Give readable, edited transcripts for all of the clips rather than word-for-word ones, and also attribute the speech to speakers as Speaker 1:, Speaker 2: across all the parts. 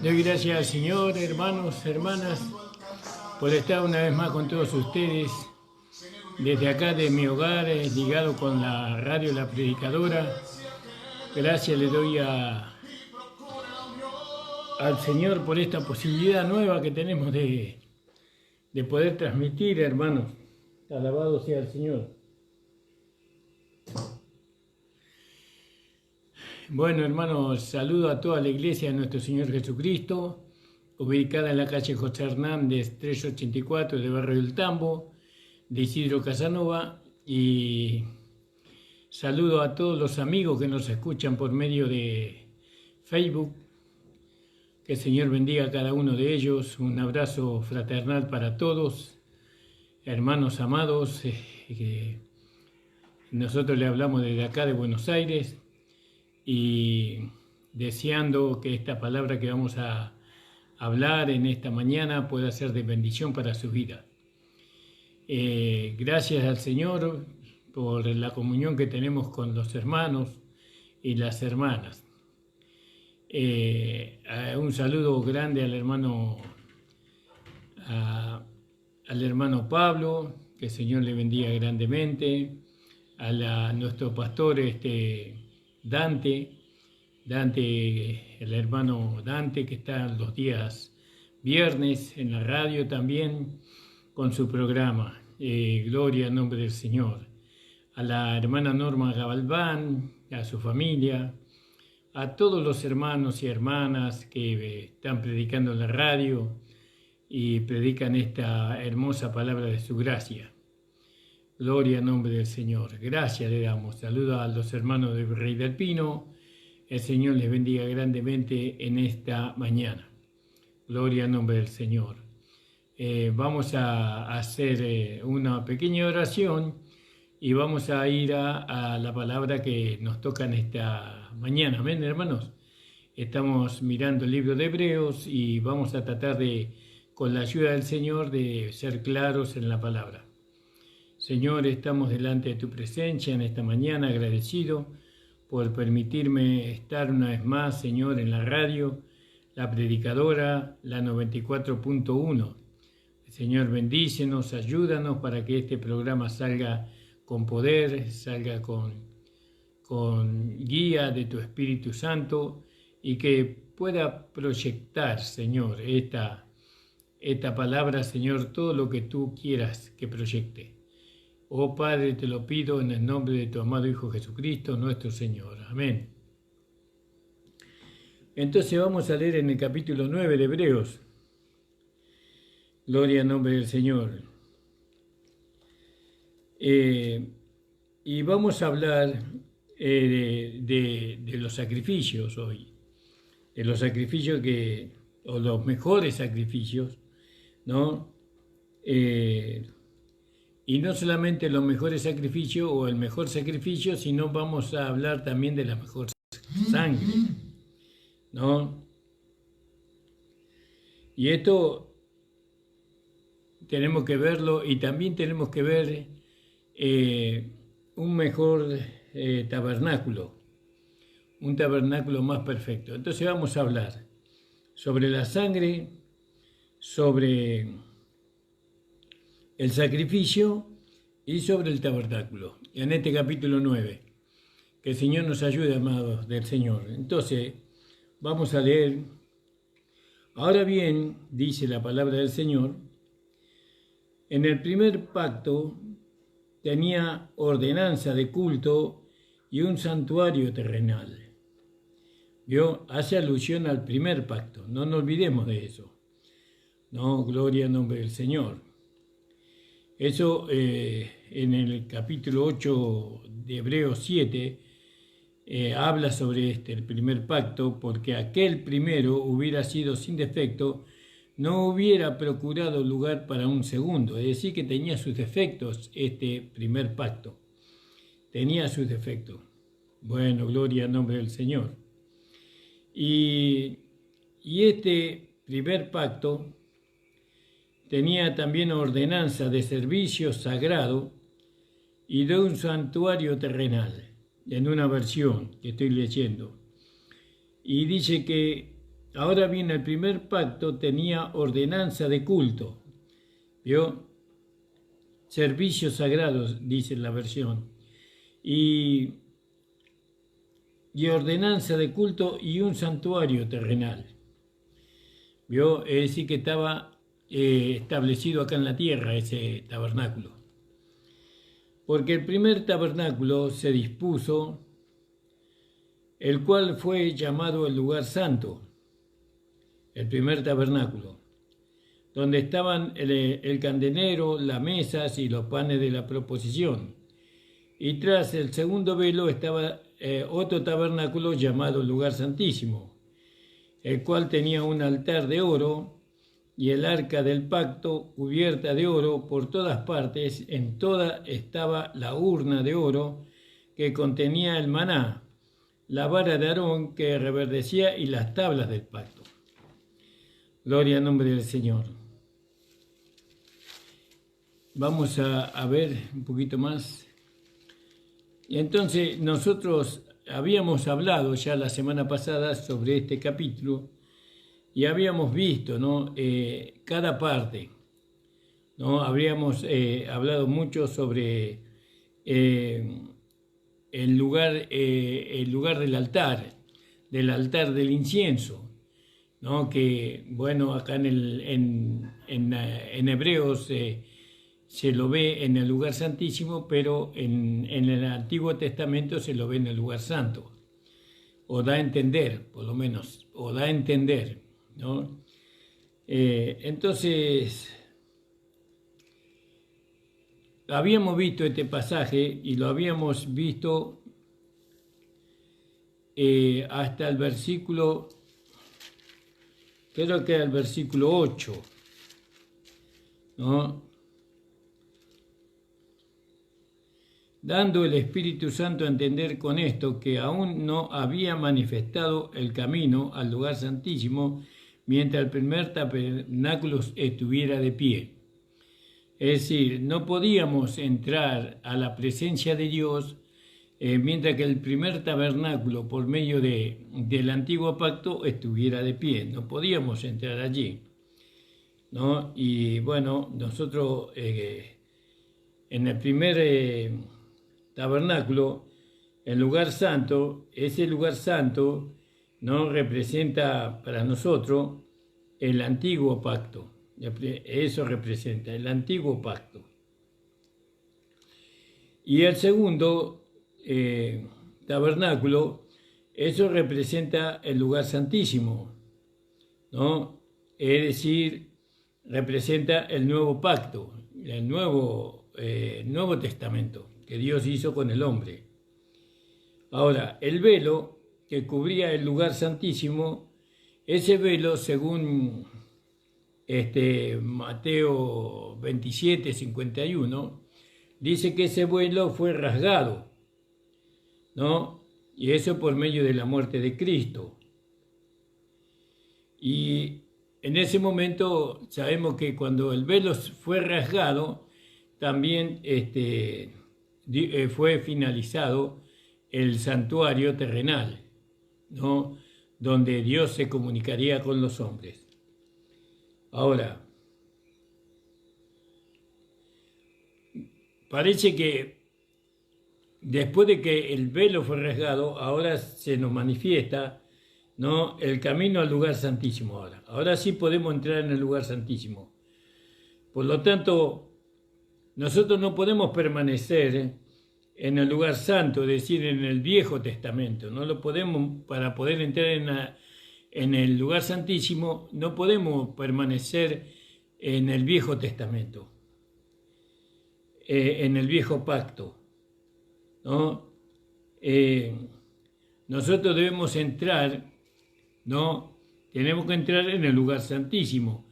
Speaker 1: Doy gracias al Señor, hermanos, hermanas, por estar una vez más con todos ustedes, desde acá de mi hogar, ligado con la radio La Predicadora. Gracias le doy al Señor por esta posibilidad nueva que tenemos de poder transmitir, hermanos. Alabado sea el Señor. Bueno, hermanos, saludo a toda la iglesia de nuestro Señor Jesucristo, ubicada en la calle José Hernández 384 de Barrio del Tambo, de Isidro Casanova, y saludo a todos los amigos que nos escuchan por medio de Facebook. Que el Señor bendiga a cada uno de ellos. Un abrazo fraternal para todos, hermanos amados. Nosotros le hablamos desde acá de Buenos Aires y deseando que esta palabra que vamos a hablar en esta mañana pueda ser de bendición para su vida. Gracias al Señor por la comunión que tenemos con los hermanos y las hermanas. Un saludo grande al hermano Pablo, que el Señor le bendiga grandemente, a nuestro pastor Dante, el hermano Dante, que está los días viernes en la radio también con su programa. Gloria al nombre del Señor. A la hermana Norma Gabalbán, a su familia, a todos los hermanos y hermanas que están predicando en la radio y predican esta hermosa palabra de su gracia. Gloria al nombre del Señor. Gracias le damos. Saludos a los hermanos de Rey del Pino. El Señor les bendiga grandemente en esta mañana. Gloria al nombre del Señor. Vamos a hacer una pequeña oración y vamos a ir a la palabra que nos toca en esta mañana. Amén, hermanos. Estamos mirando el libro de Hebreos y vamos a tratar de, con la ayuda del Señor, de ser claros en la palabra. Señor, estamos delante de tu presencia en esta mañana, agradecido por permitirme estar una vez más, Señor, en la radio, La Predicadora, la 94.1. Señor, bendícenos, ayúdanos para que este programa salga con poder, salga con guía de tu Espíritu Santo y que pueda proyectar, Señor, esta palabra, Señor, todo lo que tú quieras que proyecte. Oh Padre, te lo pido en el nombre de tu amado Hijo Jesucristo, nuestro Señor. Amén. Entonces vamos a leer en el capítulo 9 de Hebreos. Gloria al nombre del Señor. Y vamos a hablar de los sacrificios hoy. De los sacrificios o los mejores sacrificios, ¿no? Y no solamente los mejores sacrificios o el mejor sacrificio, sino vamos a hablar también de la mejor sangre, ¿no? Y esto tenemos que verlo y también tenemos que ver un mejor tabernáculo, un tabernáculo más perfecto. Entonces vamos a hablar sobre la sangre, sobre el sacrificio y sobre el tabernáculo, en este capítulo 9. Que el Señor nos ayude, amados del Señor. Entonces, vamos a leer. Ahora bien, dice la palabra del Señor, en el primer pacto tenía ordenanza de culto y un santuario terrenal. ¿Vio? Hace alusión al primer pacto, no nos olvidemos de eso. No, gloria al nombre del Señor. Eso en el capítulo 8 de Hebreos 7 habla sobre el primer pacto, porque aquel primero hubiera sido sin defecto, no hubiera procurado lugar para un segundo. Es decir, que tenía sus defectos este primer pacto. Tenía sus defectos. Bueno, gloria al nombre del Señor. Y este primer pacto tenía también ordenanza de servicio sagrado y de un santuario terrenal, en una versión que estoy leyendo. Y dice que ahora bien, el primer pacto tenía ordenanza de culto, ¿vio? Servicios sagrados, dice la versión, y ordenanza de culto y un santuario terrenal, ¿vio? Es decir, que estaba establecido acá en la tierra ese tabernáculo. Porque el primer tabernáculo se dispuso, el cual fue llamado el lugar santo, el primer tabernáculo, donde estaban el candelero, las mesas y los panes de la proposición. Y tras el segundo velo estaba otro tabernáculo llamado el lugar santísimo, el cual tenía un altar de oro y el arca del pacto cubierta de oro por todas partes. En toda estaba la urna de oro que contenía el maná, la vara de Aarón que reverdecía y las tablas del pacto. Gloria al nombre del Señor. Vamos a ver un poquito más. Y entonces nosotros habíamos hablado ya la semana pasada sobre este capítulo y habíamos visto, ¿no? Cada parte, ¿no? Habríamos hablado mucho sobre el lugar del altar del incienso, ¿no? Que, bueno, acá en Hebreos se lo ve en el lugar santísimo, pero en el Antiguo Testamento se lo ve en el lugar santo, o da a entender, por lo menos, o da a entender, ¿no? Entonces, habíamos visto este pasaje y lo habíamos visto hasta el versículo, creo que era el versículo 8, ¿no? Dando el Espíritu Santo a entender con esto que aún no había manifestado el camino al lugar santísimo mientras el primer tabernáculo estuviera de pie. Es decir, no podíamos entrar a la presencia de Dios mientras que el primer tabernáculo por medio del antiguo pacto estuviera de pie. No podíamos entrar allí, ¿no? Y bueno, nosotros en el primer tabernáculo, el lugar santo, ese lugar santo no representa para nosotros el antiguo pacto. Eso representa el antiguo pacto. Y el segundo tabernáculo, eso representa el lugar santísimo, ¿no? Es decir, representa el nuevo pacto, el nuevo Testamento que Dios hizo con el hombre. Ahora, el velo que cubría el lugar santísimo, ese velo, según Mateo 27, 51, dice que ese velo fue rasgado, ¿no? Y eso por medio de la muerte de Cristo. Y en ese momento sabemos que cuando el velo fue rasgado, también fue finalizado el santuario terrenal, ¿no? Donde Dios se comunicaría con los hombres. Ahora, parece que después de que el velo fue rasgado, ahora se nos manifiesta, ¿no?, el camino al lugar santísimo. Ahora sí podemos entrar en el lugar santísimo. Por lo tanto, nosotros no podemos permanecer en el lugar santo, es decir, en el Viejo Testamento. No lo podemos, para poder entrar en el lugar santísimo, no podemos permanecer en el Viejo Testamento, en el Viejo Pacto, ¿no? Nosotros debemos entrar, ¿no? Tenemos que entrar en el lugar santísimo,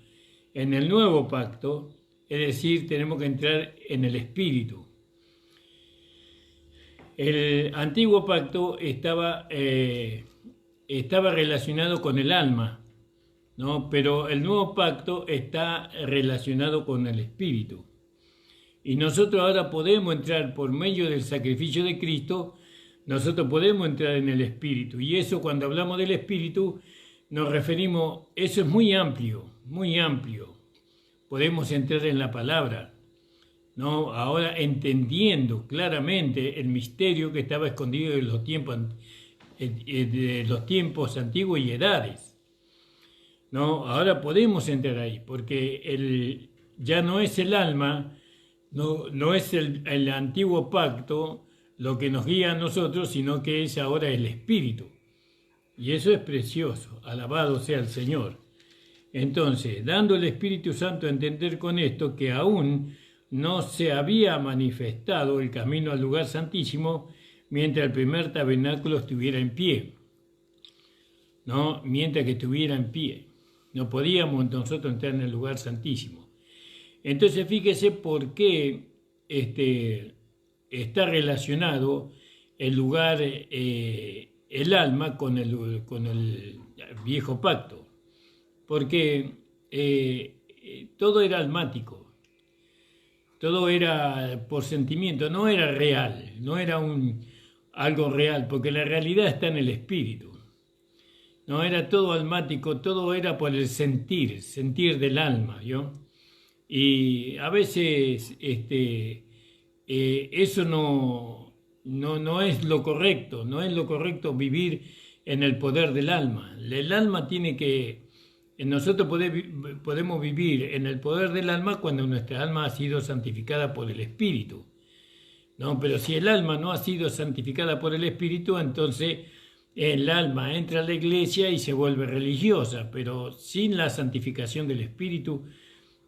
Speaker 1: en el Nuevo Pacto. Es decir, tenemos que entrar en el Espíritu. El antiguo pacto estaba relacionado con el alma, ¿no? Pero el nuevo pacto está relacionado con el Espíritu. Y nosotros ahora podemos entrar por medio del sacrificio de Cristo, nosotros podemos entrar en el Espíritu. Y eso, cuando hablamos del Espíritu, nos referimos, eso es muy amplio, muy amplio. Podemos entrar en la palabra, ¿no? Ahora entendiendo claramente el misterio que estaba escondido de los tiempos antiguos y edades, ¿no? Ahora podemos entrar ahí, porque ya no es el alma, no es el antiguo pacto lo que nos guía a nosotros, sino que es ahora el Espíritu. Y eso es precioso, alabado sea el Señor. Entonces, dando el Espíritu Santo a entender con esto que aún no se había manifestado el camino al lugar santísimo mientras el primer tabernáculo estuviera en pie, ¿no? Mientras que estuviera en pie. No podíamos nosotros entrar en el lugar santísimo. Entonces, fíjese por qué está relacionado el lugar, el alma con el viejo pacto. Porque todo era almático, todo era por sentimiento, no era real, no era algo real, porque la realidad está en el espíritu. No era todo almático, todo era por el sentir del alma, ¿yo? Y a veces eso no es lo correcto, no es lo correcto vivir en el poder del alma. El alma tiene que... Nosotros podemos vivir en el poder del alma cuando nuestra alma ha sido santificada por el Espíritu, ¿no? Pero si el alma no ha sido santificada por el Espíritu, entonces el alma entra a la iglesia y se vuelve religiosa, pero sin la santificación del Espíritu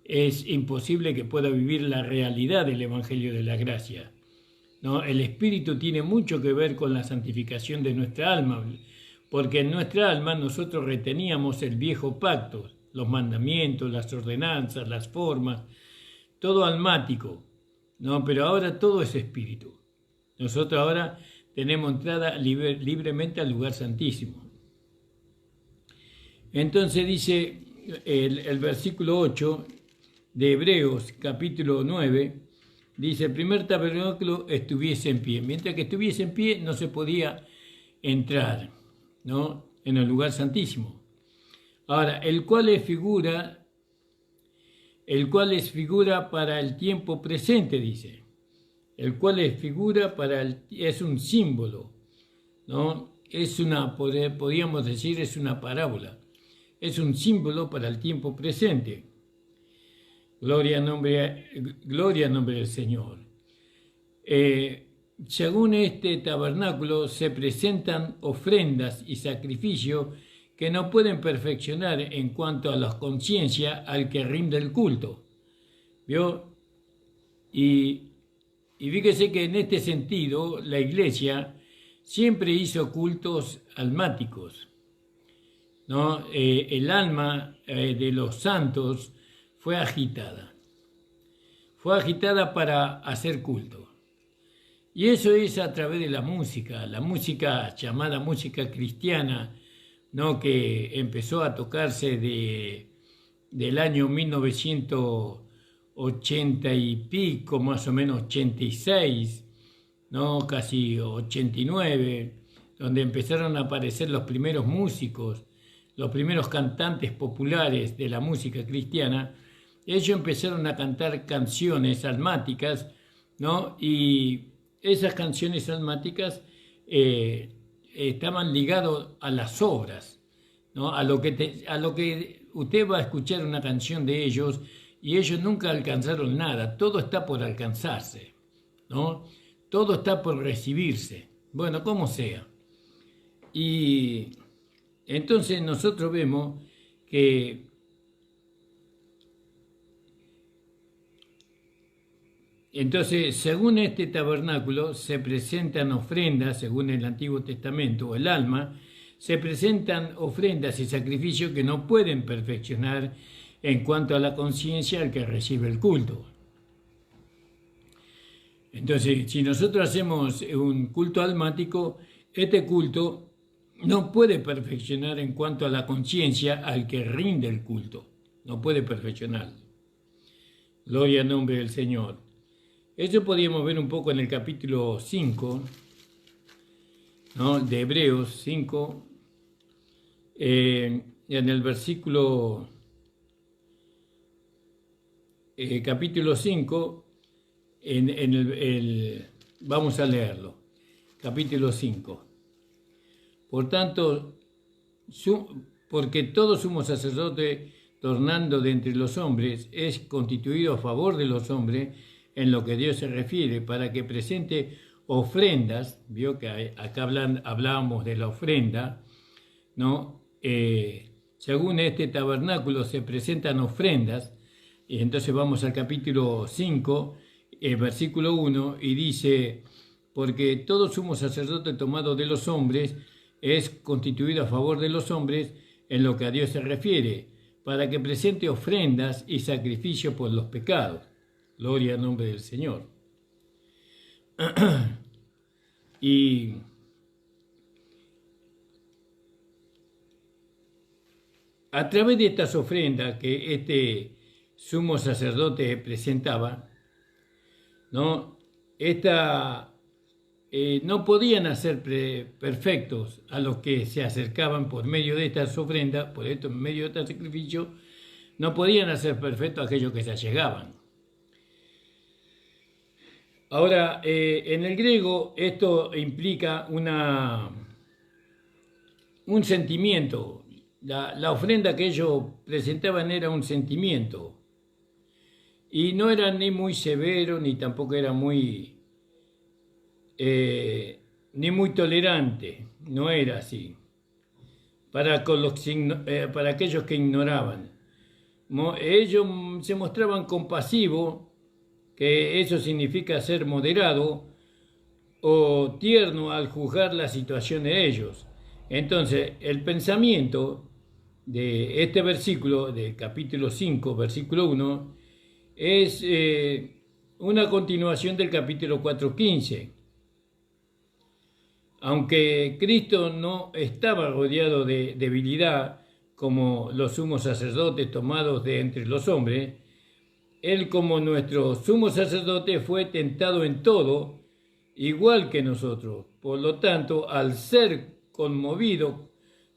Speaker 1: es imposible que pueda vivir la realidad del Evangelio de la Gracia, ¿no? El Espíritu tiene mucho que ver con la santificación de nuestra alma, porque en nuestra alma nosotros reteníamos el viejo pacto, los mandamientos, las ordenanzas, las formas, todo almático, ¿no? Pero ahora todo es espíritu. Nosotros ahora tenemos entrada libremente al lugar santísimo. Entonces dice el versículo 8 de Hebreos, capítulo 9, dice: el primer tabernáculo estuviese en pie. Mientras que estuviese en pie no se podía entrar, ¿no?, en el lugar santísimo. Ahora, el cual es figura para el tiempo presente, dice. El cual es figura es un símbolo, ¿no? Podríamos decir, es una parábola. Es un símbolo para el tiempo presente. Gloria al nombre del Señor. Según este tabernáculo se presentan ofrendas y sacrificios que no pueden perfeccionar en cuanto a la conciencia al que rinde el culto. ¿Vio? Y fíjese que en este sentido la Iglesia siempre hizo cultos almáticos, ¿no? El alma de los santos fue agitada para hacer culto. Y eso es a través de la música llamada música cristiana, ¿no?, que empezó a tocarse del año 1980 y pico, más o menos 86, ¿no?, casi 89, donde empezaron a aparecer los primeros músicos, los primeros cantantes populares de la música cristiana. Ellos empezaron a cantar canciones almáticas, ¿no? Y esas canciones almáticas estaban ligadas a las obras, ¿no? A lo que usted va a escuchar una canción de ellos y ellos nunca alcanzaron nada. Todo está por alcanzarse, ¿no? Todo está por recibirse. Bueno, como sea. Y entonces nosotros vemos que según este tabernáculo se presentan ofrendas, según el Antiguo Testamento, o el alma, se presentan ofrendas y sacrificios que no pueden perfeccionar en cuanto a la conciencia al que recibe el culto. Entonces, si nosotros hacemos un culto almático, este culto no puede perfeccionar en cuanto a la conciencia al que rinde el culto. No puede perfeccionarlo. Gloria al nombre del Señor. Eso podríamos ver un poco en el capítulo 5, ¿no?, de Hebreos 5, en el versículo, capítulo 5, vamos a leerlo, capítulo 5. Por tanto, porque todo sumo sacerdote, tornando de entre los hombres, es constituido a favor de los hombres en lo que Dios se refiere, para que presente ofrendas. Vio que acá hablábamos de la ofrenda, ¿no? Según este tabernáculo se presentan ofrendas, y entonces vamos al capítulo 5, versículo 1, y dice: porque todo sumo sacerdote tomado de los hombres es constituido a favor de los hombres en lo que a Dios se refiere, para que presente ofrendas y sacrificios por los pecados. Gloria al nombre del Señor. Y a través de estas ofrendas que este sumo sacerdote presentaba, ¿no? No podían hacer perfectos a los que se acercaban por medio de estas ofrendas, por medio de este sacrificio, no podían hacer perfectos a aquellos que se allegaban. Ahora, en el griego esto implica un sentimiento. La ofrenda que ellos presentaban era un sentimiento. Y no era ni muy severo, ni tampoco era ni muy tolerante. No era así. Para aquellos que ignoraban. Ellos se mostraban compasivos, que eso significa ser moderado o tierno al juzgar la situación de ellos. Entonces, el pensamiento de este versículo, del capítulo 5, versículo 1, es una continuación del capítulo 4:15. Aunque Cristo no estaba rodeado de debilidad como los sumos sacerdotes tomados de entre los hombres, Él, como nuestro sumo sacerdote, fue tentado en todo, igual que nosotros. Por lo tanto, al ser conmovido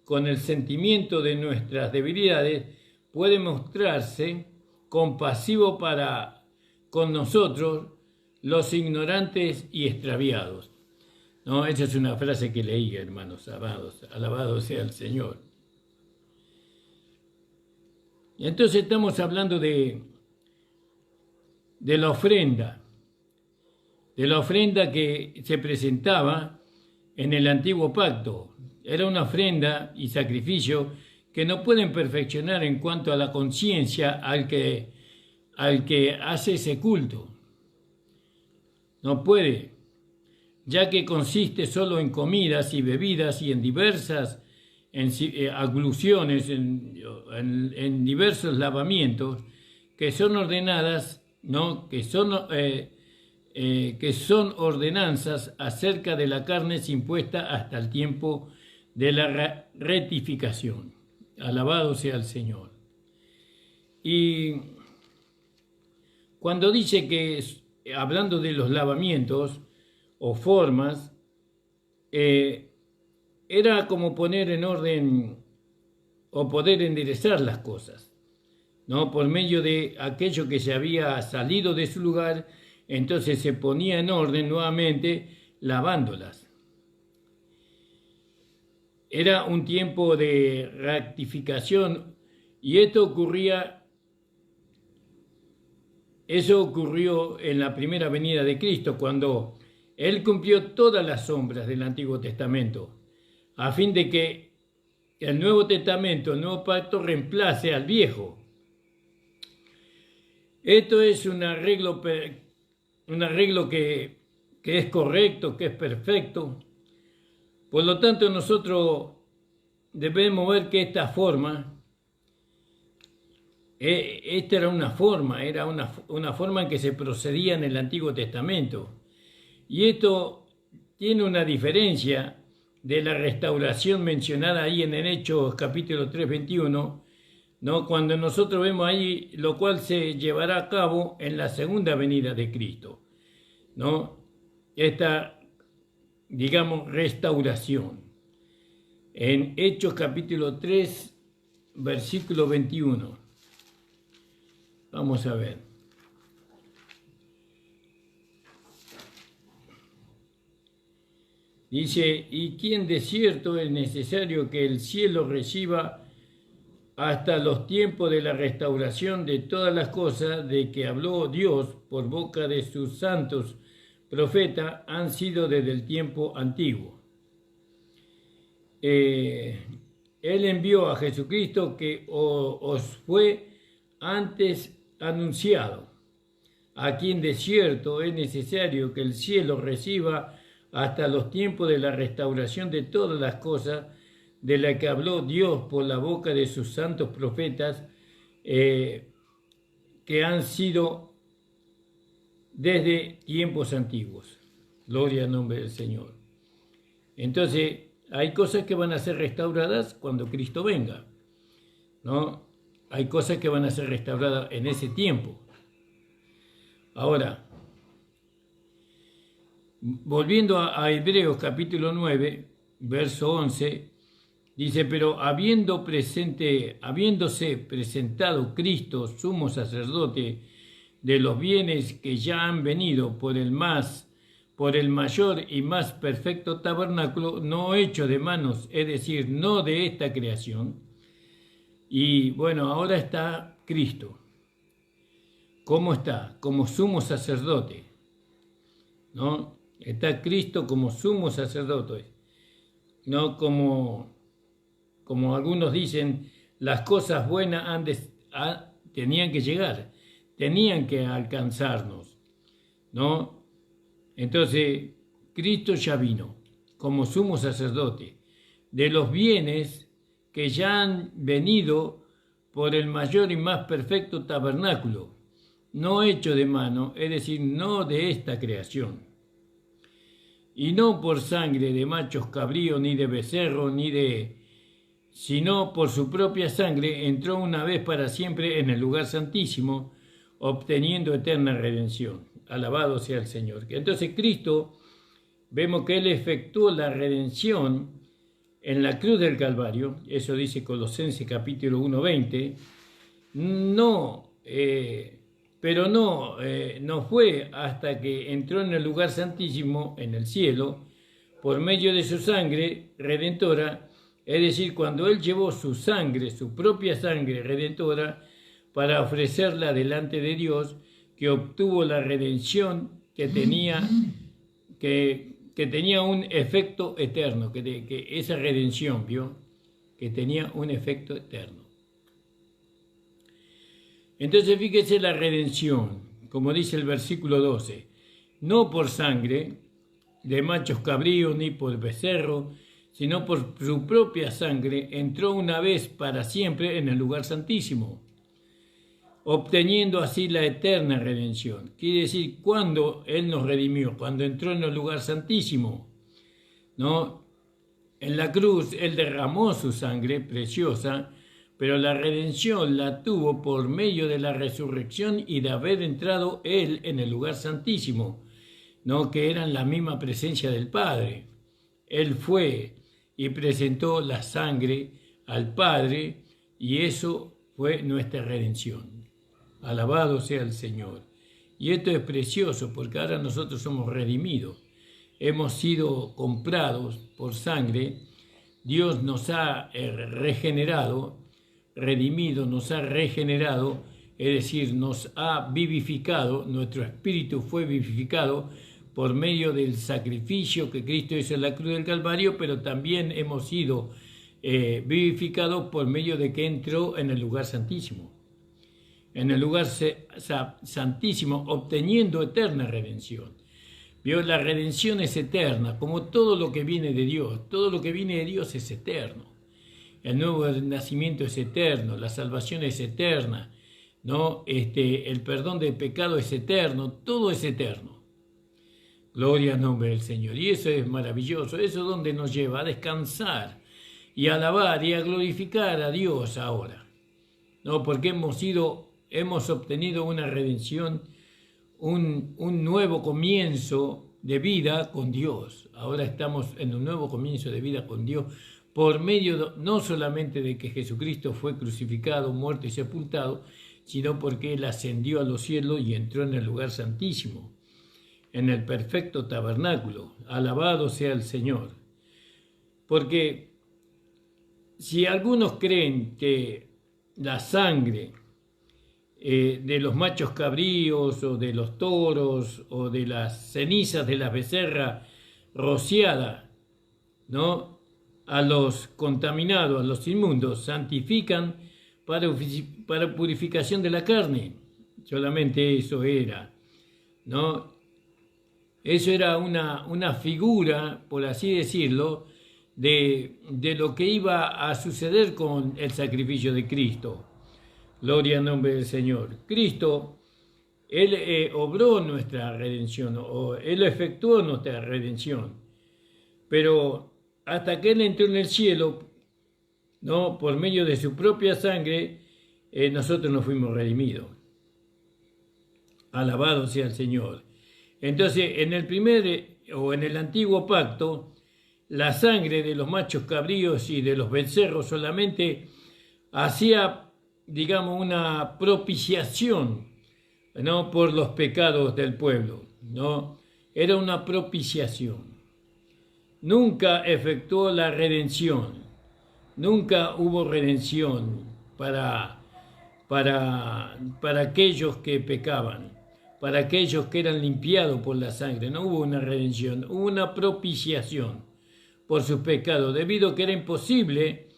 Speaker 1: con el sentimiento de nuestras debilidades, puede mostrarse compasivo con nosotros, los ignorantes y extraviados. No, esa es una frase que leí, hermanos amados. Alabado sea el Señor. Y entonces estamos hablando de la ofrenda que se presentaba en el antiguo pacto. Era una ofrenda y sacrificio que no pueden perfeccionar en cuanto a la conciencia al que hace ese culto. No puede, ya que consiste solo en comidas y bebidas y en diversas agluciones, en diversos lavamientos que son ordenadas, ¿no? que son ordenanzas acerca de la carne impuesta hasta el tiempo de la rectificación. Alabado sea el Señor. Y cuando dice que, hablando de los lavamientos o formas, era como poner en orden o poder enderezar las cosas, ¿no? Por medio de aquello que se había salido de su lugar, entonces se ponía en orden nuevamente lavándolas. Era un tiempo de rectificación y eso ocurrió en la primera venida de Cristo, cuando Él cumplió todas las sombras del Antiguo Testamento, a fin de que el Nuevo Testamento, el Nuevo Pacto, reemplace al Viejo. Esto es un arreglo que es correcto, que es perfecto. Por lo tanto, nosotros debemos ver que esta era una forma en que se procedía en el Antiguo Testamento. Y esto tiene una diferencia de la restauración mencionada ahí en el Hechos capítulo 3, 21, ¿no? Cuando nosotros vemos ahí lo cual se llevará a cabo en la segunda venida de Cristo, ¿no? Esta, digamos, restauración. En Hechos capítulo 3, versículo 21. Vamos a ver. Dice, ¿y quién de cierto es necesario que el cielo reciba hasta los tiempos de la restauración de todas las cosas de que habló Dios por boca de sus santos profetas han sido desde el tiempo antiguo? Él envió a Jesucristo que os fue antes anunciado, a quien de cierto es necesario que el cielo reciba hasta los tiempos de la restauración de todas las cosas de la que habló Dios por la boca de sus santos profetas, que han sido desde tiempos antiguos. Gloria al nombre del Señor. Entonces, hay cosas que van a ser restauradas cuando Cristo venga, ¿no? Hay cosas que van a ser restauradas en ese tiempo. Ahora, volviendo a Hebreos capítulo 9, verso 11, dice, pero habiéndose presentado Cristo, sumo sacerdote de los bienes que ya han venido por el mayor y más perfecto tabernáculo, no hecho de manos, es decir, no de esta creación. Y bueno, ahora está Cristo. ¿Cómo está? Como sumo sacerdote, ¿no? Está Cristo como sumo sacerdote, no como algunos dicen, las cosas buenas tenían que llegar, tenían que alcanzarnos, ¿no? Entonces, Cristo ya vino como sumo sacerdote de los bienes que ya han venido por el mayor y más perfecto tabernáculo, no hecho de mano, es decir, no de esta creación. Y no por sangre de machos cabríos, ni de becerro, sino por su propia sangre entró una vez para siempre en el lugar santísimo, obteniendo eterna redención. Alabado sea el Señor. Entonces Cristo, vemos que Él efectuó la redención en la cruz del Calvario, eso dice Colosenses capítulo 1:20, pero no fue hasta que entró en el lugar santísimo, en el cielo, por medio de su sangre redentora, es decir, cuando Él llevó su sangre, su propia sangre redentora, para ofrecerla delante de Dios, que obtuvo la redención que tenía un efecto eterno, que esa redención, ¿vio? Que tenía un efecto eterno. Entonces fíjese la redención, como dice el versículo 12, no por sangre de machos cabríos ni por becerro, sino por su propia sangre entró una vez para siempre en el lugar santísimo, obteniendo así la eterna redención. Quiere decir, cuando Él nos redimió, cuando entró en el lugar santísimo, ¿no? En la cruz Él derramó su sangre preciosa, pero la redención la tuvo por medio de la resurrección y de haber entrado Él en el lugar santísimo, ¿no? Que eran la misma presencia del Padre. Él fue y presentó la sangre al Padre y eso fue nuestra redención. Alabado sea el Señor. Y esto es precioso porque ahora nosotros somos redimidos. Hemos sido comprados por sangre. Dios nos ha regenerado, redimido, nos ha regenerado, es decir, nos ha vivificado, nuestro espíritu fue vivificado por medio del sacrificio que Cristo hizo en la cruz del Calvario, pero también hemos sido vivificados por medio de que entró en el lugar santísimo. En el lugar santísimo, obteniendo eterna redención. ¿Vio? La redención es eterna, como todo lo que viene de Dios. Todo lo que viene de Dios es eterno. El nuevo nacimiento es eterno, la salvación es eterna, ¿no? El perdón del pecado es eterno, todo es eterno. Gloria al nombre del Señor. Y eso es maravilloso. Eso es donde nos lleva a descansar y a alabar y a glorificar a Dios ahora, ¿no? Porque hemos obtenido una redención, un nuevo comienzo de vida con Dios. Ahora estamos en un nuevo comienzo de vida con Dios por medio no solamente de que Jesucristo fue crucificado, muerto y sepultado, sino porque Él ascendió a los cielos y entró en el lugar santísimo, en el perfecto tabernáculo. Alabado sea el Señor. Porque si algunos creen que la sangre de los machos cabríos o de los toros o de las cenizas de las becerras rociada, ¿no?, a los contaminados, a los inmundos, santifican para purificación de la carne. Solamente eso era, ¿no? Eso era una figura, por así decirlo, de lo que iba a suceder con el sacrificio de Cristo. Gloria al nombre del Señor. Cristo, Él obró nuestra redención, o Él efectuó nuestra redención. Pero hasta que Él entró en el cielo, ¿no?, por medio de su propia sangre, nosotros nos fuimos redimidos. Alabado sea el Señor. Entonces, en el antiguo pacto, la sangre de los machos cabríos y de los becerros solamente hacía, digamos, una propiciación, ¿no?, por los pecados del pueblo, ¿no? Era una propiciación. Nunca efectuó la redención. Nunca hubo redención para aquellos que pecaban, para aquellos que eran limpiados por la sangre. No hubo una redención, hubo una propiciación por sus pecados, debido a que era imposible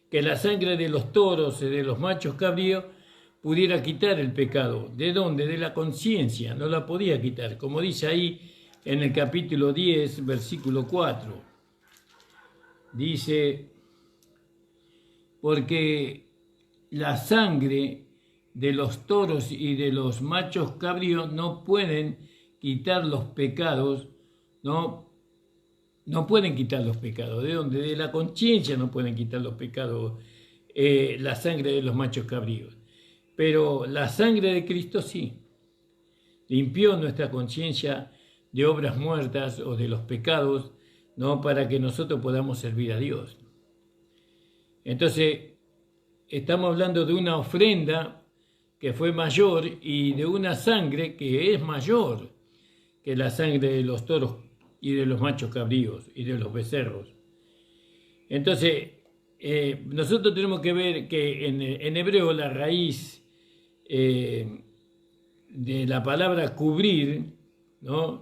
Speaker 1: que la sangre de los toros y de los machos cabríos pudiera quitar el pecado. ¿De dónde? De la conciencia, no la podía quitar, como dice ahí en el capítulo 10, versículo 4. Dice: porque la sangre de los toros y de los machos cabríos no pueden quitar los pecados, no pueden quitar los pecados. ¿De dónde? De la conciencia no pueden quitar los pecados, la sangre de los machos cabríos. Pero la sangre de Cristo sí, limpió nuestra conciencia de obras muertas o de los pecados, ¿no?, para que nosotros podamos servir a Dios. Entonces, estamos hablando de una ofrenda que fue mayor y de una sangre que es mayor que la sangre de los toros y de los machos cabríos y de los becerros. Entonces, nosotros tenemos que ver que en hebreo la raíz de la palabra cubrir, ¿no?,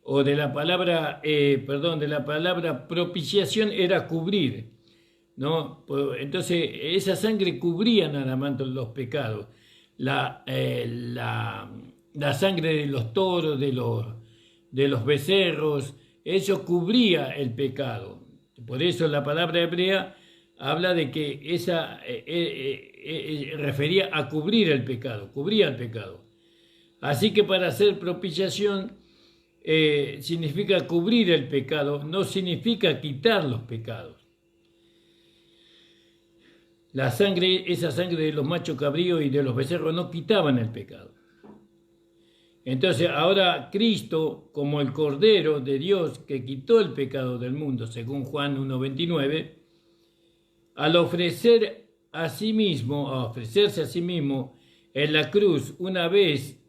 Speaker 1: o de la palabra, de la palabra propiciación era cubrir, ¿no? Entonces, esa sangre cubría nada más los pecados. La sangre de los toros, de los becerros, eso cubría el pecado. Por eso la palabra hebrea habla de que esa refería a cubrir el pecado, cubría el pecado. Así que para hacer propiciación significa cubrir el pecado, no significa quitar los pecados. Esa sangre de los machos cabríos y de los becerros no quitaban el pecado. Entonces ahora Cristo, como el Cordero de Dios que quitó el pecado del mundo, según Juan 1:29, al ofrecerse a sí mismo en la cruz una vez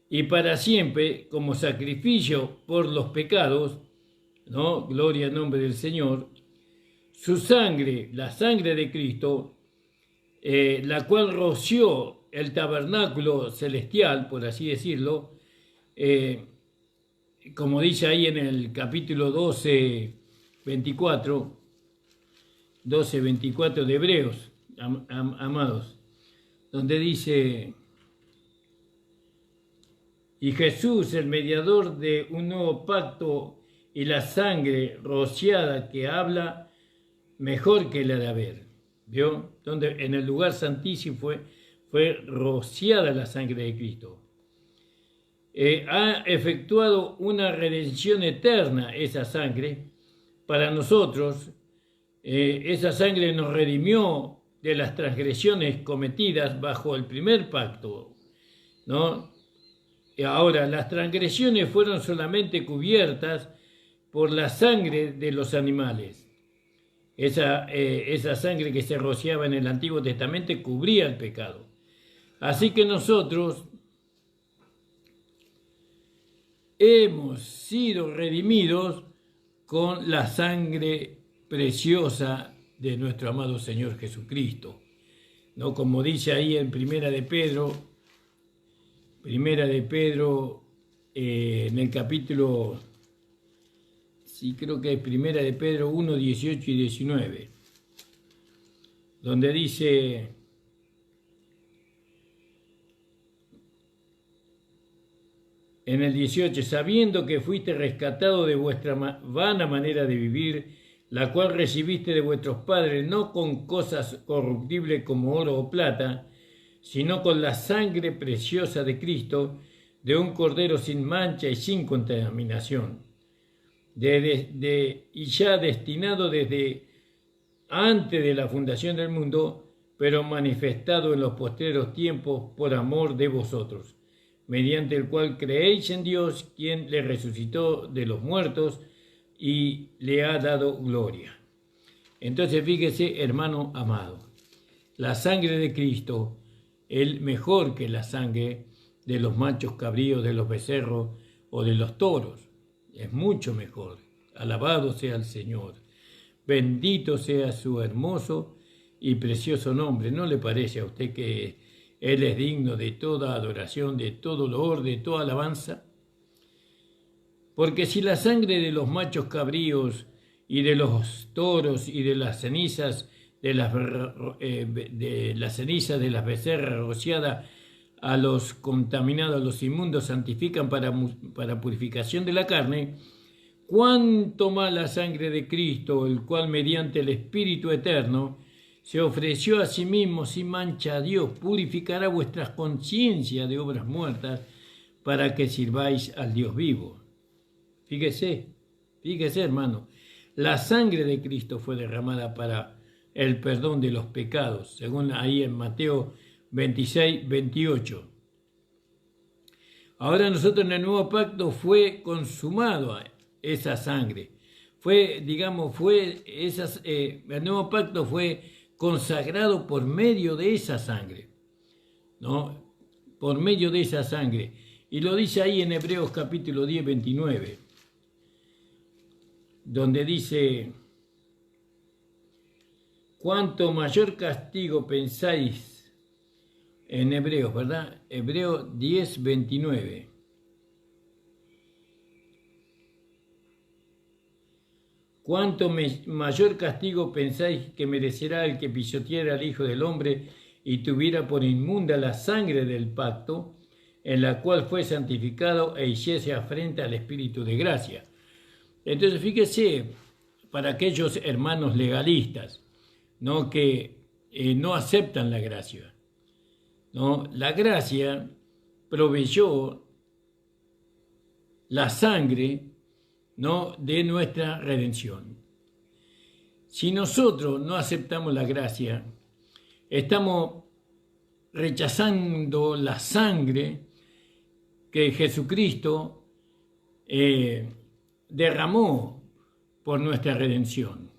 Speaker 1: y para siempre como sacrificio por los pecados, ¿no?, gloria al nombre del Señor, su sangre, la sangre de Cristo, la cual roció el tabernáculo celestial, por así decirlo, como dice ahí en el capítulo 12:24 de Hebreos, amados, donde dice: y Jesús, el mediador de un nuevo pacto, y la sangre rociada que habla mejor que la de Abel. ¿Vio? Donde en el lugar santísimo fue rociada la sangre de Cristo. Ha efectuado una redención eterna esa sangre para nosotros. Esa sangre nos redimió de las transgresiones cometidas bajo el primer pacto, ¿no? Y ahora, las transgresiones fueron solamente cubiertas por la sangre de los animales. Esa sangre que se rociaba en el Antiguo Testamento cubría el pecado. Así que nosotros hemos sido redimidos con la sangre preciosa de nuestro amado Señor Jesucristo. ¿No? Como dice ahí en Primera de Pedro, en el capítulo, sí creo que es Primera de Pedro 1, 18 y 19, donde dice: en el 18, sabiendo que fuiste rescatado de vuestra vana manera de vivir, la cual recibiste de vuestros padres, no con cosas corruptibles como oro o plata, sino con la sangre preciosa de Cristo, de un cordero sin mancha y sin contaminación, y ya destinado desde antes de la fundación del mundo, pero manifestado en los postreros tiempos por amor de vosotros, mediante el cual creéis en Dios, quien le resucitó de los muertos y le ha dado gloria. Entonces fíjese, hermano amado, la sangre de Cristo es mejor que la sangre de los machos cabríos, de los becerros o de los toros. Es mucho mejor. Alabado sea el Señor. Bendito sea su hermoso y precioso nombre. ¿No le parece a usted que Él es digno de toda adoración, de todo loor, de toda alabanza? Porque si la sangre de los machos cabríos y de los toros y de las cenizas de las becerras rociadas a los contaminados, a los inmundos, santifican para purificación de la carne, cuánto más la sangre de Cristo, el cual mediante el Espíritu Eterno se ofreció a sí mismo sin mancha a Dios, purificará vuestras conciencias de obras muertas para que sirváis al Dios vivo. Fíjese, hermano, la sangre de Cristo fue derramada para el perdón de los pecados, según ahí en Mateo 26, 28. Ahora nosotros en el nuevo pacto fue consumado esa sangre. El nuevo pacto fue consagrado por medio de esa sangre, ¿no? Por medio de esa sangre. Y lo dice ahí en Hebreos capítulo 10, 29, donde dice: cuanto mayor castigo pensáis, en Hebreos, ¿verdad? Hebreos 10, 29. Cuánto mayor castigo pensáis que merecerá el que pisoteara al Hijo del Hombre y tuviera por inmunda la sangre del pacto, en la cual fue santificado e hiciese afrenta al Espíritu de gracia. Entonces fíjese, para aquellos hermanos legalistas, ¿no?, que no aceptan la gracia, ¿no? La gracia proveyó la sangre, ¿no?, de nuestra redención. Si nosotros no aceptamos la gracia, estamos rechazando la sangre que Jesucristo derramó por nuestra redención.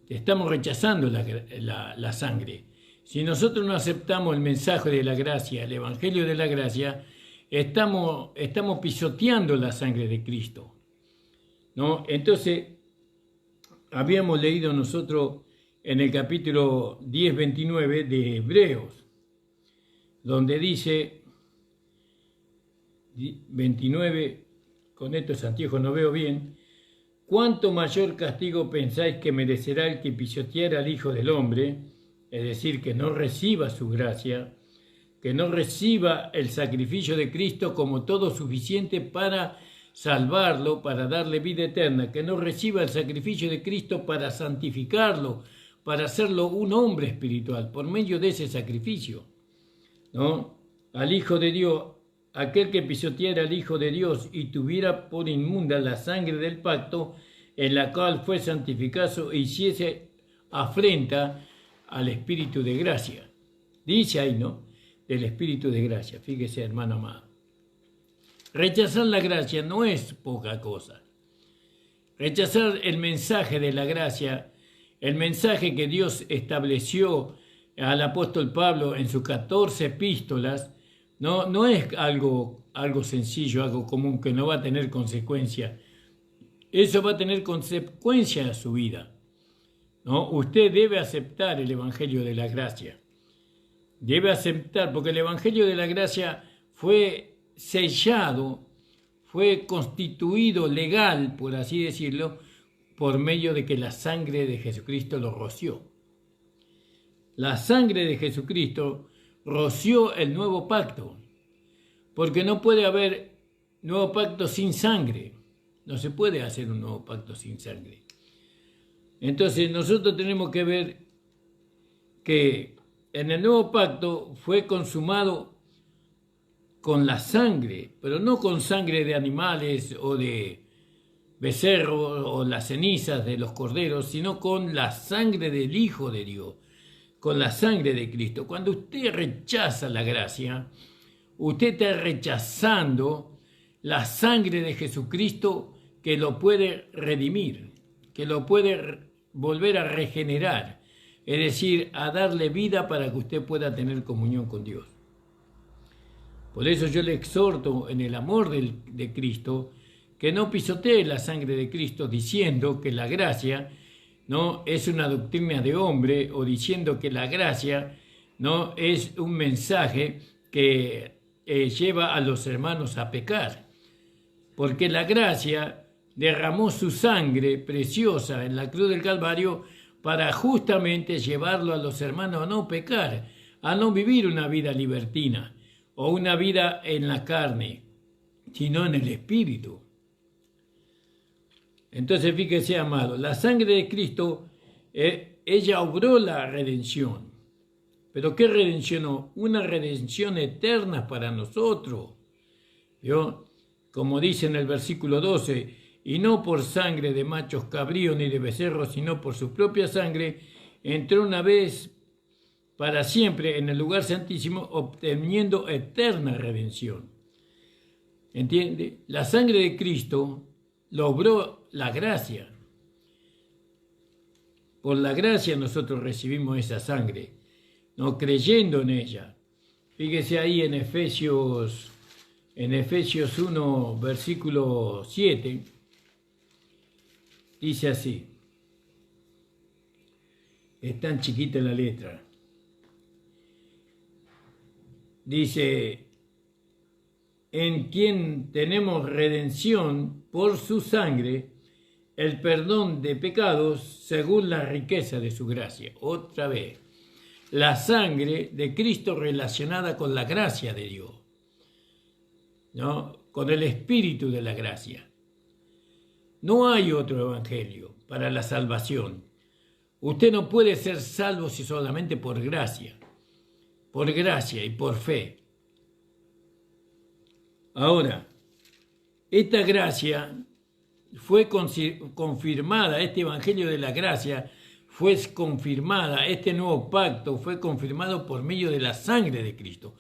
Speaker 1: Estamos rechazando la sangre. Si nosotros no aceptamos el mensaje de la gracia, el evangelio de la gracia, estamos pisoteando la sangre de Cristo, ¿no? Entonces, habíamos leído nosotros en el capítulo 10, 29 de Hebreos, donde dice, 29, con estos anteojos no veo bien: ¿cuánto mayor castigo pensáis que merecerá el que pisoteara al Hijo del Hombre? Es decir, que no reciba su gracia, que no reciba el sacrificio de Cristo como todo suficiente para salvarlo, para darle vida eterna, que no reciba el sacrificio de Cristo para santificarlo, para hacerlo un hombre espiritual, por medio de ese sacrificio, ¿no? Al Hijo de Dios, aquel que pisoteara al Hijo de Dios y tuviera por inmunda la sangre del pacto, en la cual fue santificado e hiciese afrenta al Espíritu de gracia. Dice ahí, ¿no?, del Espíritu de gracia. Fíjese, hermano amado. Rechazar la gracia no es poca cosa. rechazar el mensaje de la gracia, el mensaje que Dios estableció al apóstol Pablo en sus 14 epístolas, no es algo sencillo, algo común, que no va a tener consecuencia. Eso va a tener consecuencia en su vida, ¿no? Usted debe aceptar el Evangelio de la gracia. Debe aceptar, porque el Evangelio de la gracia fue sellado, fue constituido legal, por así decirlo, por medio de que la sangre de Jesucristo lo roció. La sangre de Jesucristo roció el nuevo pacto, porque no puede haber nuevo pacto sin sangre. No se puede hacer un nuevo pacto sin sangre. Entonces nosotros tenemos que ver que en el nuevo pacto fue consumado con la sangre, pero no con sangre de animales o de becerros o las cenizas de los corderos, sino con la sangre del Hijo de Dios, con la sangre de Cristo. Cuando usted rechaza la gracia, usted está rechazando la sangre de Jesucristo, que lo puede redimir, que lo puede volver a regenerar, es decir, a darle vida para que usted pueda tener comunión con Dios. Por eso yo le exhorto en el amor de Cristo que no pisotee la sangre de Cristo diciendo que la gracia no es una doctrina de hombre, o diciendo que la gracia no es un mensaje que lleva a los hermanos a pecar, porque la gracia derramó su sangre preciosa en la cruz del Calvario para justamente llevarlo a los hermanos a no pecar, a no vivir una vida libertina o una vida en la carne, sino en el Espíritu. Entonces, fíjese, amado, la sangre de Cristo, ella obró la redención. ¿Pero qué redención? Una redención eterna para nosotros. ¿Vio? Como dice en el versículo 12, y no por sangre de machos cabríos ni de becerros, sino por su propia sangre, entró una vez para siempre en el lugar santísimo, obteniendo eterna redención. ¿Entiende? La sangre de Cristo logró la gracia. Por la gracia nosotros recibimos esa sangre, no creyendo en ella. Fíjese ahí en Efesios 1, versículo 7, dice así. Es tan chiquita la letra. Dice, en quien tenemos redención por su sangre, el perdón de pecados según la riqueza de su gracia. Otra vez, la sangre de Cristo relacionada con la gracia de Dios, ¿no? Con el espíritu de la gracia. No hay otro evangelio para la salvación. Usted no puede ser salvo si solamente por gracia y por fe. Ahora, esta gracia fue confirmada, este evangelio de la gracia fue confirmada, este nuevo pacto fue confirmado por medio de la sangre de Cristo.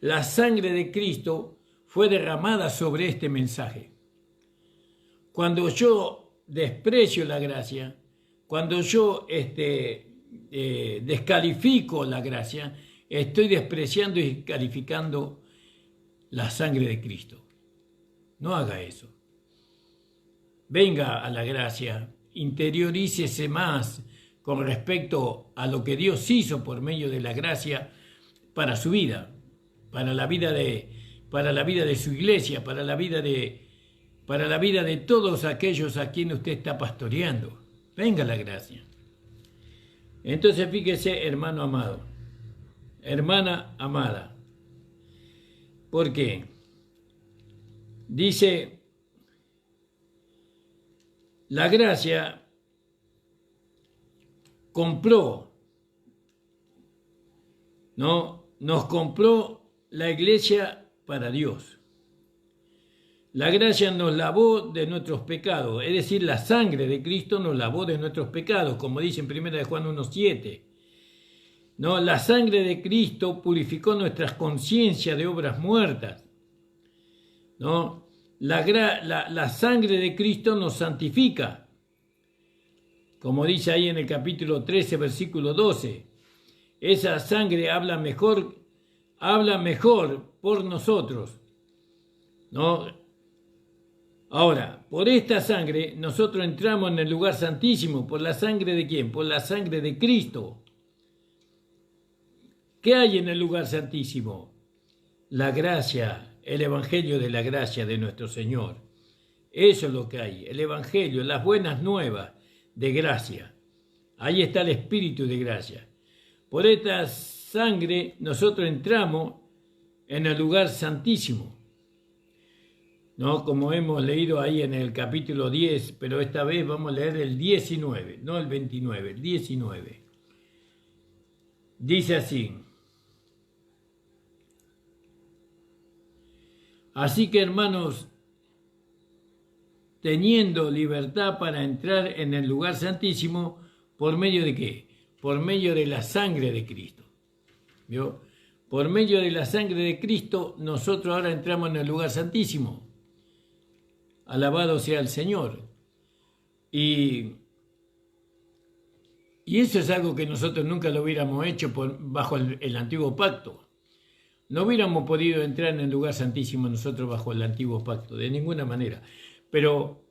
Speaker 1: La sangre de Cristo fue derramada sobre este mensaje. Cuando yo desprecio la gracia, cuando yo descalifico la gracia, estoy despreciando y descalificando la sangre de Cristo. No haga eso. Venga a la gracia, interiorícese más con respecto a lo que Dios hizo por medio de la gracia para su vida, para la vida de su iglesia, para la vida de todos aquellos a quienes usted está pastoreando. Venga la gracia. Entonces fíjese, hermano amado, hermana amada. ¿Por qué? Dice, la gracia compró, ¿no? Nos compró la iglesia para Dios. La gracia nos lavó de nuestros pecados, es decir, la sangre de Cristo nos lavó de nuestros pecados, como dice en 1 Juan 1:7. No, la sangre de Cristo purificó nuestras conciencias de obras muertas, ¿no? La sangre de Cristo nos santifica, como dice ahí en el capítulo 13, versículo 12. Esa sangre habla mejor por nosotros, ¿no? Ahora, por esta sangre nosotros entramos en el lugar santísimo. ¿Por la sangre de quién? Por la sangre de Cristo. ¿Qué hay en el lugar santísimo? La gracia, el evangelio de la gracia de nuestro Señor. Eso es lo que hay, el evangelio, las buenas nuevas de gracia. Ahí está el espíritu de gracia. Por esta sangre nosotros entramos en el lugar santísimo, ¿no? Como hemos leído ahí en el capítulo 10, pero esta vez vamos a leer el 19, no el 29, el 19. Dice así: así que, hermanos, teniendo libertad para entrar en el lugar santísimo, ¿por medio de qué? Por medio de la sangre de Cristo. ¿Vio? Por medio de la sangre de Cristo, nosotros ahora entramos en el lugar santísimo. Alabado sea el Señor. Y eso es algo que nosotros nunca lo hubiéramos hecho bajo el antiguo pacto. No hubiéramos podido entrar en el lugar santísimo nosotros bajo el antiguo pacto, de ninguna manera. Pero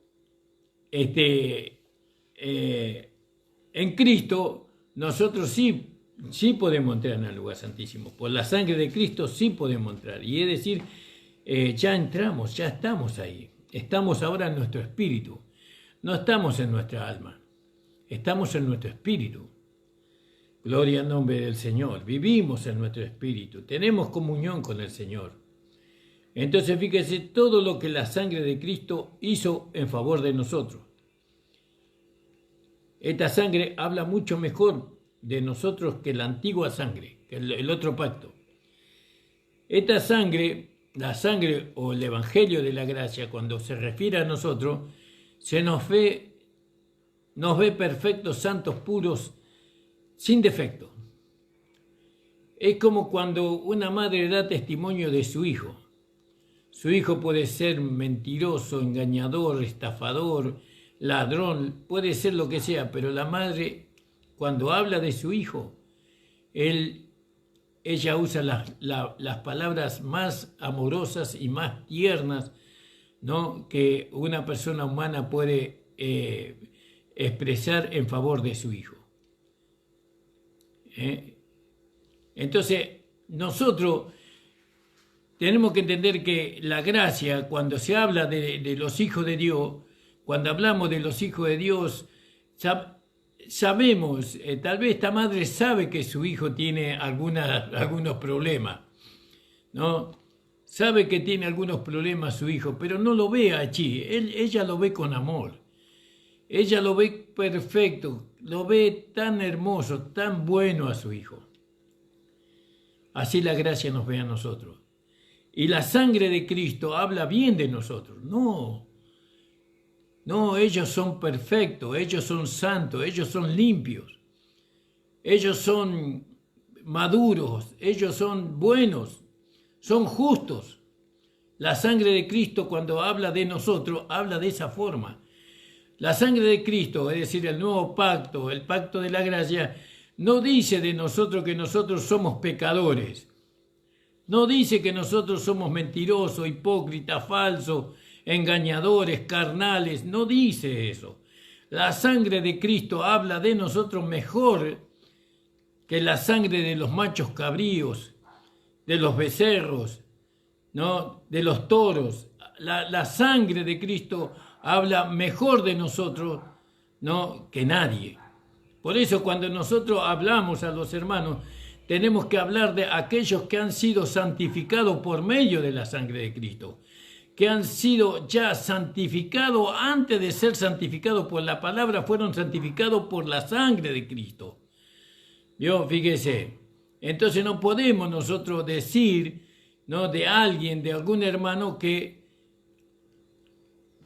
Speaker 1: en Cristo nosotros sí podemos entrar en el lugar santísimo. Por la sangre de Cristo sí podemos entrar. Y es decir, ya entramos, ya estamos ahí. Estamos ahora en nuestro espíritu. No estamos en nuestra alma. Estamos en nuestro espíritu. Gloria al nombre del Señor. Vivimos en nuestro espíritu. Tenemos comunión con el Señor. Entonces fíjese todo lo que la sangre de Cristo hizo en favor de nosotros. Esta sangre habla mucho mejor de nosotros que la antigua sangre, que el otro pacto. Esta sangre, la sangre o el evangelio de la gracia, cuando se refiere a nosotros, nos ve perfectos, santos, puros, sin defecto. Es como cuando una madre da testimonio de su hijo. Su hijo puede ser mentiroso, engañador, estafador, ladrón, puede ser lo que sea, pero la madre, cuando habla de su hijo, ella usa las palabras más amorosas y más tiernas, ¿no?, que una persona humana puede expresar en favor de su hijo. Entonces, nosotros tenemos que entender que la gracia, cuando se habla de los hijos de Dios, cuando hablamos de los hijos de Dios, sabemos, tal vez esta madre sabe que su hijo tiene algunos problemas, ¿no? Sabe que tiene algunos problemas su hijo, pero no lo ve allí. Ella lo ve con amor. Ella lo ve perfecto, lo ve tan hermoso, tan bueno a su hijo. Así la gracia nos ve a nosotros. Y la sangre de Cristo habla bien de nosotros. No, ellos son perfectos, ellos son santos, ellos son limpios, ellos son maduros, ellos son buenos, son justos. La sangre de Cristo, cuando habla de nosotros, habla de esa forma. La sangre de Cristo, es decir, el nuevo pacto, el pacto de la gracia, no dice de nosotros que nosotros somos pecadores. No dice que nosotros somos mentirosos, hipócritas, falsos, engañadores, carnales. No dice eso. La sangre de Cristo habla de nosotros mejor que la sangre de los machos cabríos, de los becerros, ¿no?, de los toros. La sangre de Cristo habla mejor de nosotros, ¿no?, que nadie. Por eso cuando nosotros hablamos a los hermanos, tenemos que hablar de aquellos que han sido santificados por medio de la sangre de Cristo, que han sido ya santificados antes de ser santificados por la palabra, fueron santificados por la sangre de Cristo. ¿Vio? Fíjese. Entonces no podemos nosotros decir, ¿no?, de alguien, de algún hermano, que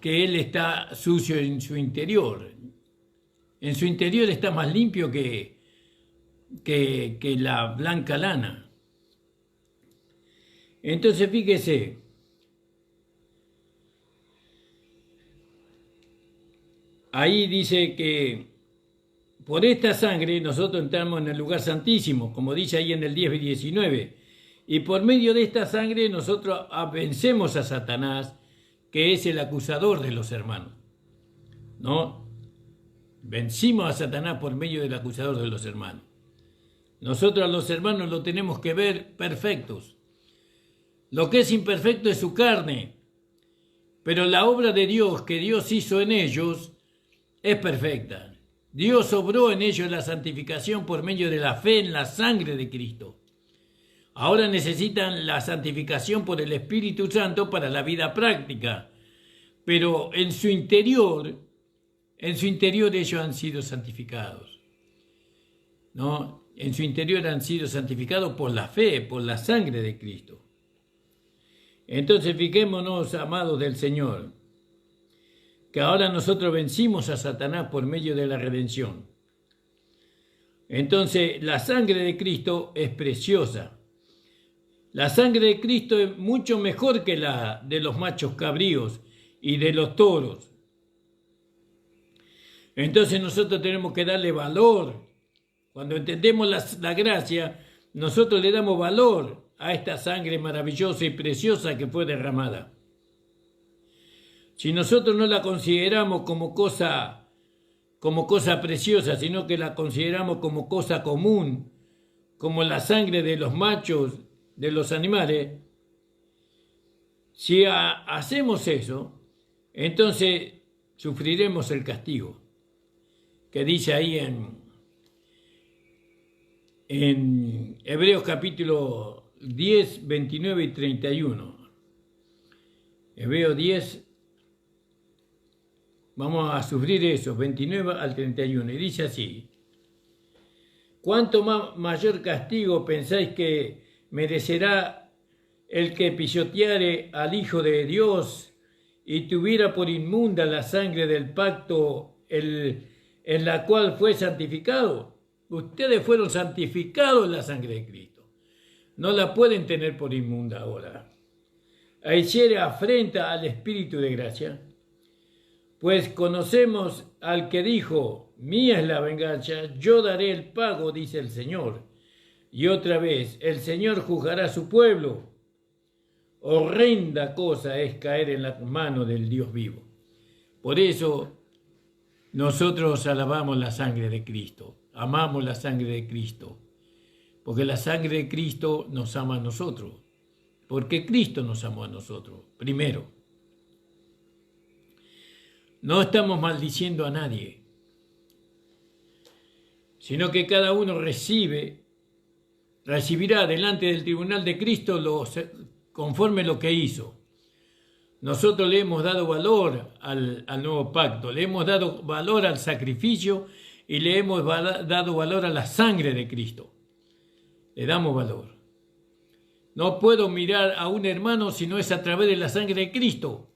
Speaker 1: él está sucio en su interior. En su interior está más limpio que la blanca lana. Entonces fíjese, ahí dice que por esta sangre nosotros entramos en el lugar santísimo, como dice ahí en el 10 y 19. Y por medio de esta sangre nosotros vencemos a Satanás, que es el acusador de los hermanos. ¿No? Vencimos a Satanás por medio del acusador de los hermanos. Nosotros a los hermanos lo tenemos que ver perfectos. Lo que es imperfecto es su carne, pero la obra de Dios que Dios hizo en ellos es perfecta. Dios obró en ellos la santificación por medio de la fe en la sangre de Cristo. Ahora necesitan la santificación por el Espíritu Santo para la vida práctica, pero en su interior ellos han sido santificados, ¿no? En su interior han sido santificados por la fe, por la sangre de Cristo. Entonces fijémonos, amados del Señor, que ahora nosotros vencimos a Satanás por medio de la redención. Entonces la sangre de Cristo es preciosa. La sangre de Cristo es mucho mejor que la de los machos cabríos y de los toros. Entonces nosotros tenemos que darle valor. Cuando entendemos la gracia, nosotros le damos valor a esta sangre maravillosa y preciosa que fue derramada. Si nosotros no la consideramos como cosa preciosa, sino que la consideramos como cosa común, como la sangre de los machos, de los animales, si hacemos eso, entonces sufriremos el castigo, que dice ahí en Hebreos capítulo 10, 29 y 31. Hebreos 10, vamos a sufrir eso, 29 al 31, y dice así: ¿cuánto mayor castigo pensáis que merecerá el que pisoteare al Hijo de Dios y tuviera por inmunda la sangre del pacto en la cual fue santificado? Ustedes fueron santificados en la sangre de Cristo. No la pueden tener por inmunda ahora. Hiciere afrenta al Espíritu de gracia, pues conocemos al que dijo: mía es la venganza, yo daré el pago, dice el Señor. Y otra vez, el Señor juzgará a su pueblo. Horrenda cosa es caer en la mano del Dios vivo. Por eso nosotros alabamos la sangre de Cristo, amamos la sangre de Cristo, porque la sangre de Cristo nos ama a nosotros, porque Cristo nos amó a nosotros primero. No estamos maldiciendo a nadie, sino que cada uno recibirá delante del tribunal de Cristo conforme lo que hizo. Nosotros le hemos dado valor al nuevo pacto, le hemos dado valor al sacrificio y le hemos dado valor a la sangre de Cristo. Le damos valor. No puedo mirar a un hermano si no es a través de la sangre de Cristo.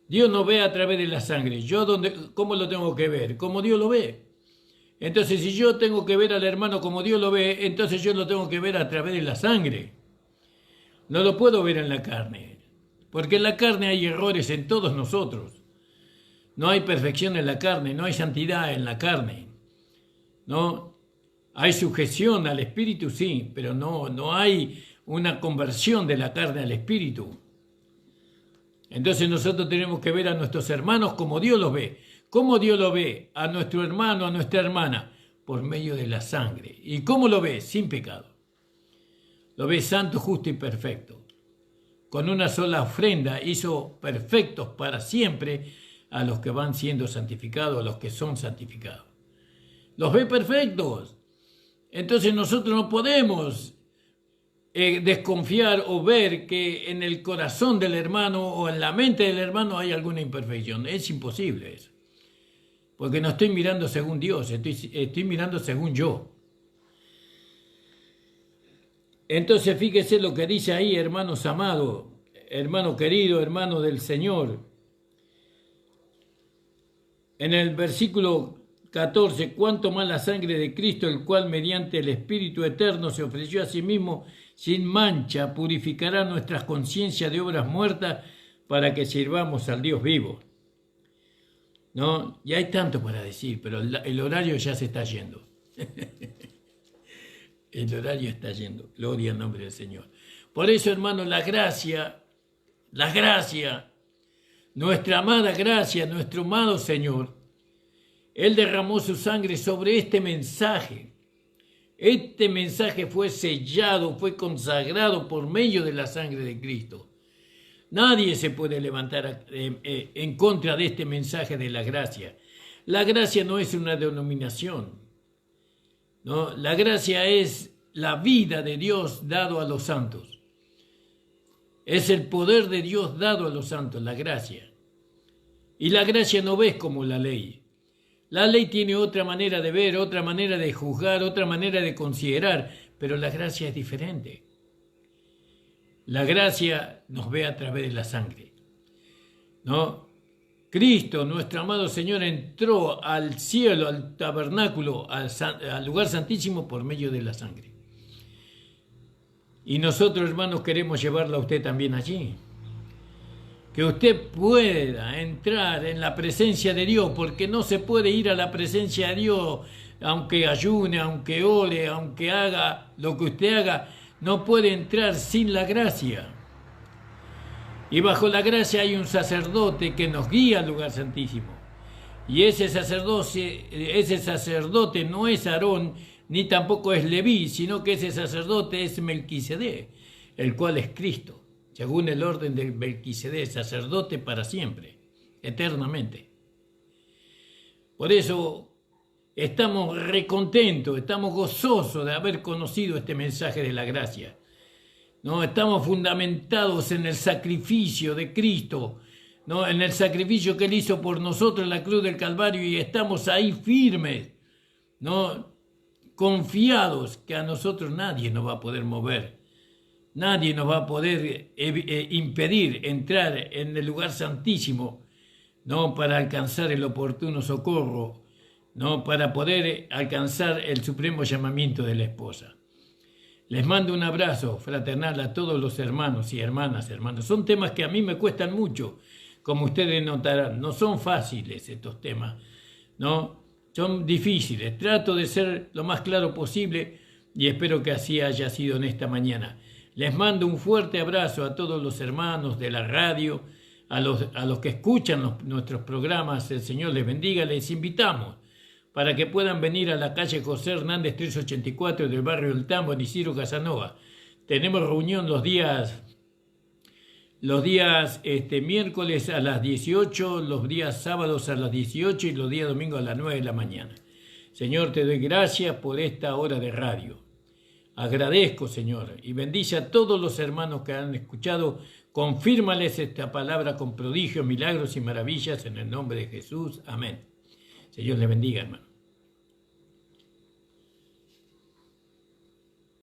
Speaker 1: Dios no ve a través de la sangre. ¿Cómo lo tengo que ver? Como Dios lo ve. Entonces, si yo tengo que ver al hermano como Dios lo ve, entonces yo lo tengo que ver a través de la sangre. No lo puedo ver en la carne, porque en la carne hay errores en todos nosotros. No hay perfección en la carne, no hay santidad en la carne. ¿No? Hay sujeción al espíritu, sí, pero no hay una conversión de la carne al espíritu. Entonces nosotros tenemos que ver a nuestros hermanos como Dios los ve. ¿Cómo Dios lo ve a nuestro hermano, a nuestra hermana? Por medio de la sangre. ¿Y cómo lo ve? Sin pecado. Lo ve santo, justo y perfecto. Con una sola ofrenda hizo perfectos para siempre a los que van siendo santificados, a los que son santificados. Los ve perfectos. Entonces nosotros no podemos desconfiar o ver que en el corazón del hermano o en la mente del hermano hay alguna imperfección. Es imposible eso. Porque no estoy mirando según Dios, estoy mirando según yo. Entonces fíjese lo que dice ahí, hermanos amados, hermano querido, hermano del Señor. En el versículo 14, cuánto más la sangre de Cristo, el cual mediante el Espíritu Eterno se ofreció a sí mismo sin mancha, purificará nuestras conciencias de obras muertas para que sirvamos al Dios vivo. ¿no? Y hay tanto para decir, pero el horario ya se está yendo. El horario está yendo. Gloria al nombre del Señor. Por eso, hermano, la gracia, nuestra amada gracia, nuestro amado Señor, Él derramó su sangre sobre este mensaje. Este mensaje fue sellado, fue consagrado por medio de la sangre de Cristo. Nadie se puede levantar en contra de este mensaje de la gracia. La gracia no es una denominación, ¿no? La gracia es la vida de Dios dado a los santos. Es el poder de Dios dado a los santos, la gracia. Y la gracia no ves como la ley. La ley tiene otra manera de ver, otra manera de juzgar, otra manera de considerar, pero la gracia es diferente. La gracia nos ve a través de la sangre, ¿no? Cristo, nuestro amado Señor, entró al cielo, al tabernáculo, al lugar santísimo por medio de la sangre. Y nosotros, hermanos, queremos llevarla a usted también allí. Que usted pueda entrar en la presencia de Dios, porque no se puede ir a la presencia de Dios, aunque ayune, aunque ore, aunque haga lo que usted haga, no puede entrar sin la gracia. Y bajo la gracia hay un sacerdote que nos guía al lugar santísimo. Y ese sacerdote no es Aarón, ni tampoco es Leví, sino que ese sacerdote es Melquisedec, el cual es Cristo, según el orden de Melquisedec, sacerdote para siempre, eternamente. Por eso estamos recontentos, estamos gozosos de haber conocido este mensaje de la gracia. ¿No? Estamos fundamentados en el sacrificio de Cristo, ¿no? En el sacrificio que Él hizo por nosotros en la cruz del Calvario, y estamos ahí firmes, ¿no? Confiados que a nosotros nadie nos va a poder mover, nadie nos va a poder impedir entrar en el lugar santísimo, ¿no? Para alcanzar el oportuno socorro, ¿no? Para poder alcanzar el supremo llamamiento de la esposa. Les mando un abrazo fraternal a todos los hermanos y hermanas. Son temas que a mí me cuestan mucho, como ustedes notarán. No son fáciles estos temas, ¿no? Son difíciles. Trato de ser lo más claro posible y espero que así haya sido en esta mañana. Les mando un fuerte abrazo a todos los hermanos de la radio, a los que escuchan nuestros programas. El Señor les bendiga. Les invitamos para que puedan venir a la calle José Hernández 384 del barrio El Tambo, en Isidro Casanova. Tenemos reunión los días miércoles a las 18, los días sábados a las 18 y los días domingos a las 9 de la mañana. Señor, te doy gracias por esta hora de radio. Agradezco, Señor, y bendice a todos los hermanos que han escuchado. Confírmales esta palabra con prodigios, milagros y maravillas en el nombre de Jesús. Amén. Señor le bendiga, hermano.